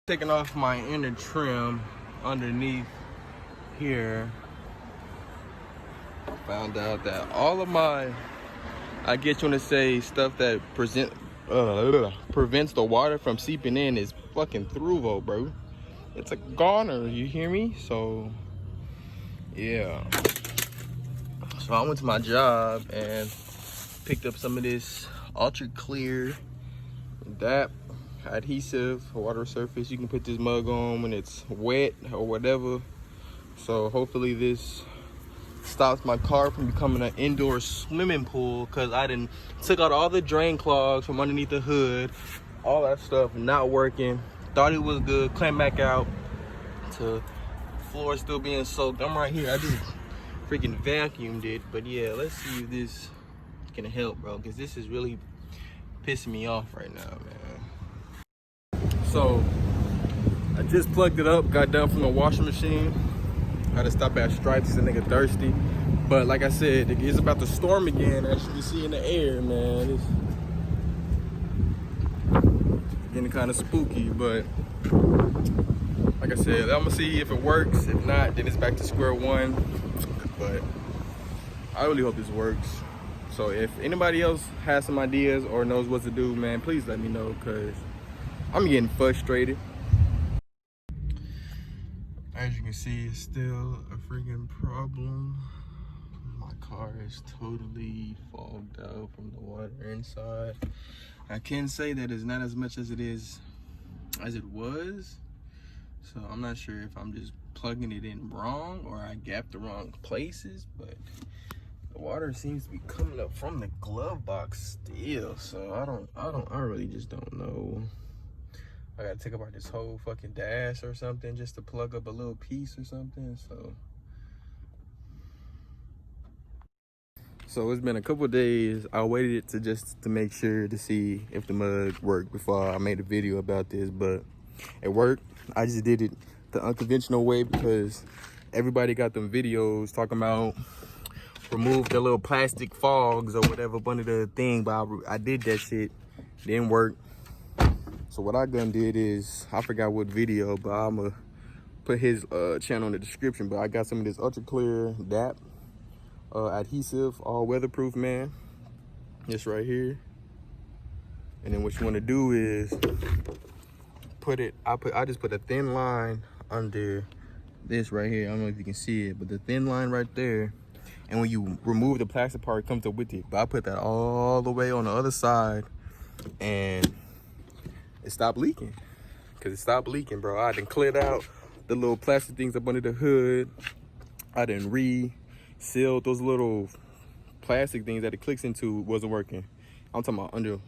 Taking off my inner trim underneath here. Found out that all of my, I guess you want to say, stuff that prevents the water from seeping in is fucking Thruvo, bro. It's a goner, you hear me? So yeah, so I went to my job and picked up some of this ultra clear DAP adhesive water surface. You can put this mug on when it's wet or whatever. So hopefully this stops my car from becoming an indoor swimming pool, because I done took out all the drain clogs from underneath the hood, all that stuff not working. Thought it was good, clamped back out to floor still being soaked. I'm right here, I just freaking vacuumed it. But yeah, let's see if this can help, bro, because this is really pissing me off right now, man. So I just plugged it up, got done from the washing machine. Had to stop at Stripes, this nigga thirsty. But like I said, it's about to storm again, as you can see in the air, man. It's getting kind of spooky, but like I said, I'm gonna see if it works. If not, then it's back to square one. But I really hope this works. So if anybody else has some ideas or knows what to do, man, please let me know, because I'm getting frustrated. As you can see, it's still a freaking problem. My car is totally fogged out from the water inside. I can say that it's not as much as it was. So I'm not sure if I'm just plugging it in wrong or I gapped the wrong places, but the water seems to be coming up from the glove box still. So I really just don't know. I gotta take apart this whole fucking dash or something just to plug up a little piece or something. So it's been a couple of days. I waited to make sure to see if the mug worked before I made a video about this, but it worked. I just did it the unconventional way because everybody got them videos talking about remove the little plastic fogs or whatever up under the thing, but I did that shit, didn't work. So what I done did is, I forgot what video, but I'm gonna put his channel in the description, but I got some of this ultra clear DAP adhesive, all weatherproof, man. This right here. And then what you wanna do is I just put a thin line under this right here. I don't know if you can see it, but the thin line right there. And when you remove the plastic part, it comes up with it. But I put that all the way on the other side, and it stopped leaking. Cause it stopped leaking, bro. I done cleared out the little plastic things up under the hood. I done re-sealed those little plastic things that it clicks into. Wasn't working. I'm talking about under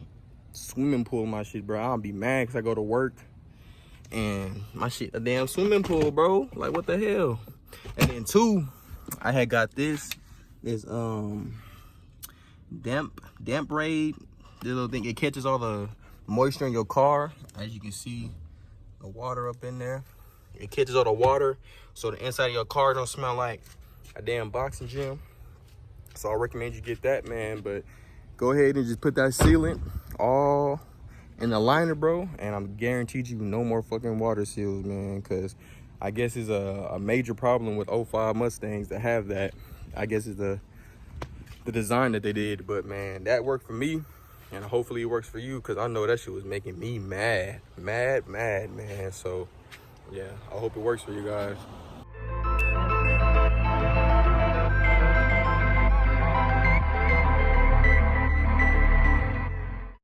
swimming pool my shit, bro. I'll be mad cause I go to work and my shit a damn swimming pool, bro. Like, what the hell? And then two, I had got this damp raid, this little thing. It catches all the moisture in your car. As you can see, the water up in there, it catches all the water, so the inside of your car don't smell like a damn boxing gym. So I recommend you get that, man. But go ahead and just put that sealant all in the liner, bro, and I'm guaranteed you no more fucking water seals, man, because I guess it's a major problem with 05 Mustangs that have that. I guess it's the design that they did. But man, that worked for me, and hopefully it works for you, because I know that shit was making me mad, man. So yeah, I hope it works for you guys.